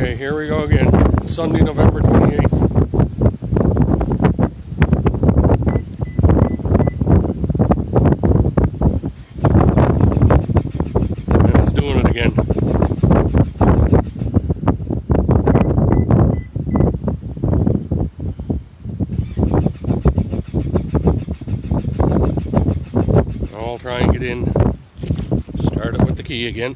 Okay, here we go again. Sunday, November 28th. And it's doing it again. I'll try and get in. Start it with the key again.